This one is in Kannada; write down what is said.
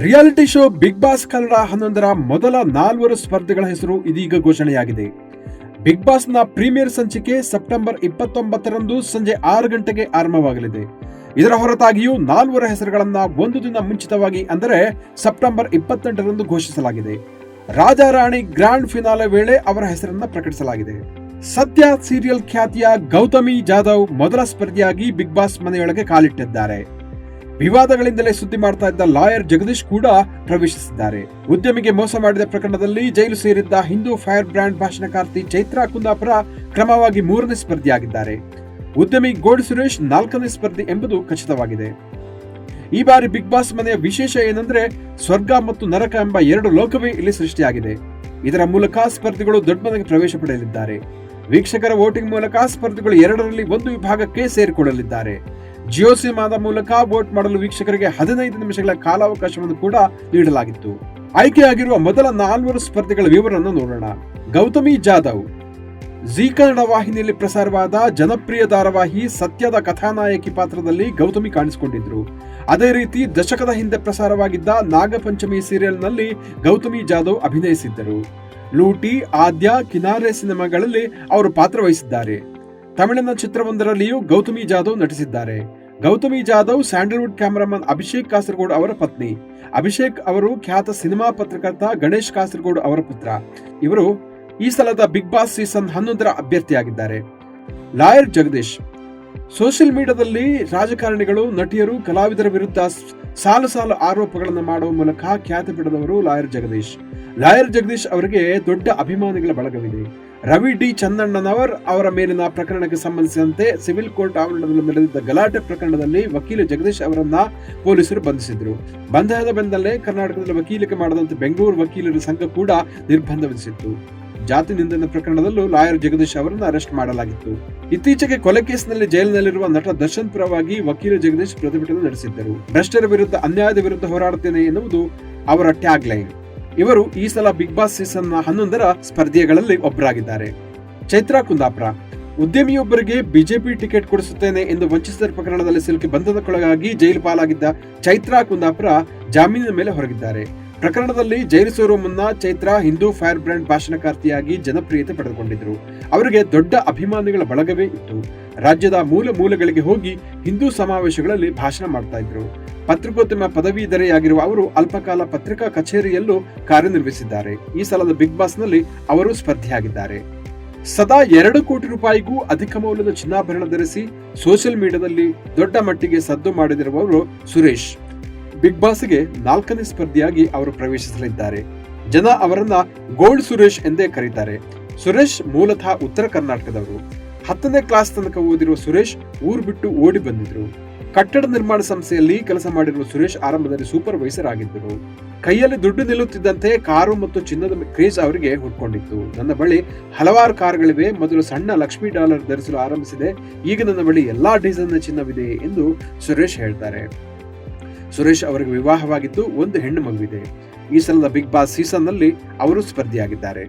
Reality show Bigg Boss Kannada 11ರ ಮೊದಲ 4 ಸ್ಪರ್ಧಿಗಳ ಹೆಸರು ಇದೀಗ ಘೋಷಣೆಯಾಗಿದೆ. ಬಿಗ್ ಬಾಸ್ನ ಪ್ರೀಮಿಯರ್ ಸಂಚಿಕೆ ಸೆಪ್ಟೆಂಬರ್ 29ರಂದು ಸಂಜೆ 6 ಗಂಟೆಗೆ ಆರಂಭವಾಗಲಿದೆ. ಇದರ ಹೊರತಾಗಿಯೂ 4 ಹೆಸರುಗಳನ್ನ ಒಂದು ದಿನ ಮುಂಚಿತವಾಗಿ ಅಂದರೆ ಸೆಪ್ಟೆಂಬರ್ 28ರಂದು ಘೋಷಿಸಲಾಗಿದೆ. ರಾಜಾರಾಣಿ ಗ್ರ್ಯಾಂಡ್ ಫಿನಾಲೆ ವೇಳೆ ಅವರ ಹೆಸರನ್ನ ಪ್ರಕಟಿಸಲಾಗಿದೆ. ಸದ್ಯ ಸೀರಿಯಲ್ ಖ್ಯಾತಿಯ ಗೌತಮಿ ಜಾಧವ್ ಮೊದಲ ಸ್ಪರ್ಧಿಯಾಗಿ ಬಿಗ್ ಬಾಸ್ ಮನೆಯೊಳಗೆ ಕಾಲಿಟ್ಟಿದ್ದಾರೆ. ವಿವಾದಗಳಿಂದಲೇ ಸುದ್ದಿ ಮಾಡ್ತಾ ಇದ್ದ ಲಾಯರ್ ಜಗದೀಶ್ ಕೂಡ ಪ್ರವೇಶಿಸಿದ್ದಾರೆ. ಉದ್ಯಮಿಗೆ ಮೋಸ ಮಾಡಿದ ಪ್ರಕರಣದಲ್ಲಿ ಜೈಲು ಸೇರಿದ್ದ ಹಿಂದೂ ಫೈರ್ ಬ್ರ್ಯಾಂಡ್ ಭಾಷಣಕಾರ್ತಿ ಚೈತ್ರಾ ಕುಂದಾಪುರ ಕ್ರಮವಾಗಿ 3ನೇ ಸ್ಪರ್ಧಿಯಾಗಿದ್ದಾರೆ. ಉದ್ಯಮಿ ಗೋಲ್ಡ್ ಸುರೇಶ್ 4ನೇ ಸ್ಪರ್ಧಿ ಎಂಬುದು ಖಚಿತವಾಗಿದೆ. ಈ ಬಾರಿ ಬಿಗ್ ಬಾಸ್ ಮನೆಯ ವಿಶೇಷ ಏನಂದ್ರೆ ಸ್ವರ್ಗ ಮತ್ತು ನರಕ ಎಂಬ 2 ಲೋಕವೇ ಇಲ್ಲಿ ಸೃಷ್ಟಿಯಾಗಿದೆ. ಇದರ ಮೂಲಕ ಸ್ಪರ್ಧಿಗಳು ದೊಡ್ಡ ಮನೆಗೆ ಪ್ರವೇಶ ಪಡೆಯಲಿದ್ದಾರೆ. ವೀಕ್ಷಕರ ವೋಟಿಂಗ್ ಮೂಲಕ ಸ್ಪರ್ಧಿಗಳು 2ರಲ್ಲಿ 1 ವಿಭಾಗಕ್ಕೆ ಸೇರಿಕೊಳ್ಳಲಿದ್ದಾರೆ. ಜಿಯೋ ಸಿನಿಮಾದ ಮೂಲಕ ವೋಟ್ ಮಾಡಲು ವೀಕ್ಷಕರಿಗೆ 15 ನಿಮಿಷಗಳ ಕಾಲಾವಕಾಶವನ್ನು ಕೂಡ ನೀಡಲಾಗಿತ್ತು. ಆಯ್ಕೆಯಾಗಿರುವ ಮೊದಲ 4 ಸ್ಪರ್ಧಿಗಳ ವಿವರವನ್ನು ನೋಡೋಣ. ಗೌತಮಿ ಜಾಧವ್ ಜೀ ಕನ್ನಡ ವಾಹಿನಿಯಲ್ಲಿ ಪ್ರಸಾರವಾದ ಜನಪ್ರಿಯ ಧಾರಾವಾಹಿ ಸತ್ಯದ ಕಥಾನಾಯಕಿ ಪಾತ್ರದಲ್ಲಿ ಗೌತಮಿ ಕಾಣಿಸಿಕೊಂಡಿದ್ರು. ಅದೇ ರೀತಿ ದಶಕದ ಹಿಂದೆ ಪ್ರಸಾರವಾಗಿದ್ದ ನಾಗಪಂಚಮಿ ಸೀರಿಯಲ್ನಲ್ಲಿ ಗೌತಮಿ ಜಾಧವ್ ಅಭಿನಯಿಸಿದ್ದರು. ಲೂಟಿ, ಆದ್ಯ, ಕಿನಾರೆ ಸಿನಿಮಾಗಳಲ್ಲಿ ಅವರು ಪಾತ್ರ ವಹಿಸಿದ್ದಾರೆ. ತಮಿಳಿನ ಚಿತ್ರವೊಂದರಲ್ಲಿಯೂ ಗೌತಮಿ ಜಾಧವ್ ನಟಿಸಿದ್ದಾರೆ. ಗೌತಮಿ ಜಾಧವ್ ಸ್ಯಾಂಡಲ್ವುಡ್ ಕ್ಯಾಮರಾಮನ್ ಅಭಿಷೇಕ್ ಕಾಸರಗೋಡು ಅವರ ಪತ್ನಿ. ಅಭಿಷೇಕ್ ಅವರು ಖ್ಯಾತ ಸಿನಿಮಾ ಪತ್ರಕರ್ತ ಗಣೇಶ್ ಕಾಸರಗೋಡು ಅವರ ಪುತ್ರ. ಇವರು ಈ ಸಲದ ಬಿಗ್ ಬಾಸ್ ಸೀಸನ್ 11ರ ಅಭ್ಯರ್ಥಿಯಾಗಿದ್ದಾರೆ. ಲಾಯರ್ ಜಗದೀಶ್ ಸೋಷಿಯಲ್ ಮೀಡಿಯಾದಲ್ಲಿ ರಾಜಕಾರಣಿಗಳು, ನಟಿಯರು, ಕಲಾವಿದರ ವಿರುದ್ಧ ಸಾಲು ಆರೋಪಗಳನ್ನು ಮಾಡುವ ಮೂಲಕ ಖ್ಯಾತಿ ಪಡೆದವರು ಲಾಯರ್ ಜಗದೀಶ್. ಲಾಯರ್ ಜಗದೀಶ್ ಅವರಿಗೆ ದೊಡ್ಡ ಅಭಿಮಾನಿಗಳ ಬಳಗವಿದೆ. ರವಿ ಡಿ ಚಂದಣ್ಣನವರ್ ಅವರ ಮೇಲಿನ ಪ್ರಕರಣಕ್ಕೆ ಸಂಬಂಧಿಸಿದಂತೆ ಸಿವಿಲ್ ಕೋರ್ಟ್ ಆವರಣದಲ್ಲಿ ನಡೆದಿದ್ದ ಗಲಾಟೆ ಪ್ರಕರಣದಲ್ಲಿ ವಕೀಲ ಜಗದೀಶ್ ಅವರನ್ನ ಪೊಲೀಸರು ಬಂಧಿಸಿದ್ರು. ಬಂಧನದ ಬೆನ್ನಲ್ಲೇ ಕರ್ನಾಟಕದಲ್ಲಿ ವಕೀಲಿಕೆ ಮಾಡದಂತೆ ಬೆಂಗಳೂರು ವಕೀಲರ ಸಂಘ ಕೂಡ ನಿರ್ಬಂಧ ವಿಧಿಸಿತ್ತು. ಜಾತಿ ನಿಂದನೆ ಪ್ರಕರಣದಲ್ಲೂ ಲಾಯರ್ ಜಗದೀಶ್ ಅವರನ್ನು ಅರೆಸ್ಟ್ ಮಾಡಲಾಗಿತ್ತು. ಇತ್ತೀಚೆಗೆ ಕೊಲೆ ಕೇಸಿನಲ್ಲಿ ಜೈಲಿನಲ್ಲಿರುವ ನಟ ದರ್ಶನ್ ಪರವಾಗಿ ವಕೀಲ ಜಗದೀಶ್ ಪ್ರತಿಭಟನೆ ನಡೆಸಿದ್ದರು. ಭ್ರಷ್ಟರ ವಿರುದ್ಧ, ಅನ್ಯಾಯದ ವಿರುದ್ಧ ಹೋರಾಡುತ್ತೇನೆ ಎನ್ನುವುದು ಅವರ ಟ್ಯಾಗ್ ಲೈನ್. ಇವರು ಈ ಸಲ ಬಿಗ್ ಬಾಸ್ ಸೀಸನ್ 11ರ ಸ್ಪರ್ಧಿಗಳಲ್ಲಿ ಒಬ್ಬರಾಗಿದ್ದಾರೆ. ಚೈತ್ರಾ ಕುಂದಾಪುರ ಉದ್ಯಮಿಯೊಬ್ಬರಿಗೆ ಬಿಜೆಪಿ ಟಿಕೆಟ್ ಕೊಡಿಸುತ್ತೇನೆ ಎಂದು ವಂಚಿಸಿದ ಪ್ರಕರಣದಲ್ಲಿ ಸಿಲುಕಿ ಬಂಧನಕ್ಕೊಳಗಾಗಿ ಜೈಲು ಪಾಲಾಗಿದ್ದ ಚೈತ್ರಾ ಕುಂದಾಪುರ ಜಾಮೀನಿನ ಮೇಲೆ ಹೊರಗಿದ್ದಾರೆ. ಪ್ರಕರಣದಲ್ಲಿ ಜೈಲು ಸೇರುವ ಮುನ್ನ ಚೈತ್ರಾ ಹಿಂದೂ ಫೈರ್ ಬ್ರ್ಯಾಂಡ್ ಭಾಷಣಕಾರ್ತಿಯಾಗಿ ಜನಪ್ರಿಯತೆ ಪಡೆದುಕೊಂಡಿದ್ರು. ಅವರಿಗೆ ದೊಡ್ಡ ಅಭಿಮಾನಿಗಳ ಬಳಗವೇ ಇತ್ತು. ರಾಜ್ಯದ ಮೂಲೆಗಳಿಗೆ ಹೋಗಿ ಹಿಂದೂ ಸಮಾವೇಶಗಳಲ್ಲಿ ಭಾಷಣ ಮಾಡ್ತಾ ಇದ್ರು. ಪತ್ರಿಕೋದ್ಯಮ ಪದವೀಧರೆಯಾಗಿರುವ ಅವರು ಅಲ್ಪಕಾಲ ಪತ್ರಿಕಾ ಕಚೇರಿಯಲ್ಲೂ ಕಾರ್ಯನಿರ್ವಹಿಸಿದ್ದಾರೆ. ಈ ಸಲದ ಬಿಗ್ ಬಾಸ್ ನಲ್ಲಿ ಅವರು ಸ್ಪರ್ಧಿಯಾಗಿದ್ದಾರೆ. ಸದಾ 2 ಕೋಟಿ ರೂಪಾಯಿಗೂ ಅಧಿಕ ಮೌಲ್ಯದ ಚಿನ್ನಾಭರಣ ಧರಿಸಿ ಸೋಷಿಯಲ್ ಮೀಡಿಯಾದಲ್ಲಿ ದೊಡ್ಡ ಮಟ್ಟಿಗೆ ಸದ್ದು ಮಾಡಿದಿರುವವರು ಸುರೇಶ್. ಬಿಗ್ ಬಾಸ್ಗೆ 4ನೇ ಸ್ಪರ್ಧಿಯಾಗಿ ಅವರು ಪ್ರವೇಶಿಸಲಿದ್ದಾರೆ. ಜನ ಅವರನ್ನ ಗೋಲ್ಡ್ ಸುರೇಶ್ ಎಂದೇ ಕರೀತಾರೆ. ಸುರೇಶ್ ಮೂಲತಃ ಉತ್ತರ ಕರ್ನಾಟಕದವರು. 10ನೇ ಕ್ಲಾಸ್ ತನಕ ಓದಿರುವ ಸುರೇಶ್ ಊರು ಬಿಟ್ಟು ಓಡಿ ಬಂದಿದ್ರು. ಕಟ್ಟಡ ನಿರ್ಮಾಣ ಸಂಸ್ಥೆಯಲ್ಲಿ ಕೆಲಸ ಮಾಡಿರುವ ಸುರೇಶ್ ಆರಂಭದಲ್ಲಿ ಸೂಪರ್ವೈಸರ್ ಆಗಿದ್ದರು. ಕೈಯಲ್ಲಿ ದುಡ್ಡು ನಿಲ್ಲುತ್ತಿದ್ದಂತೆ ಕಾರು ಮತ್ತು ಚಿನ್ನದ ಕ್ರೇಜ್ ಅವರಿಗೆ ಹುಟ್ಕೊಂಡಿತ್ತು. ನನ್ನ ಬಳಿ ಹಲವಾರು ಕಾರುಗಳಿವೆ. ಮೊದಲು ಸಣ್ಣ ಲಕ್ಷ್ಮಿ ಡಾಲರ್ ಧರಿಸಲು ಆರಂಭಿಸಿದೆ. ಈಗ ನನ್ನ ಬಳಿ ಎಲ್ಲಾ ಡಿಸೈನ್ನ ಚಿನ್ನವಿದೆ ಎಂದು ಸುರೇಶ್ ಹೇಳ್ತಾರೆ. ಸುರೇಶ್ ಅವರಿಗೆ ವಿವಾಹವಾಗಿದ್ದು 1 ಹೆಣ್ಣು ಮಗುವಿದೆ. ಈ ಸಲದ ಬಿಗ್ ಬಾಸ್ ಸೀಸನ್ ನಲ್ಲಿ ಅವರು ಸ್ಪರ್ಧಿಯಾಗಿದ್ದಾರೆ.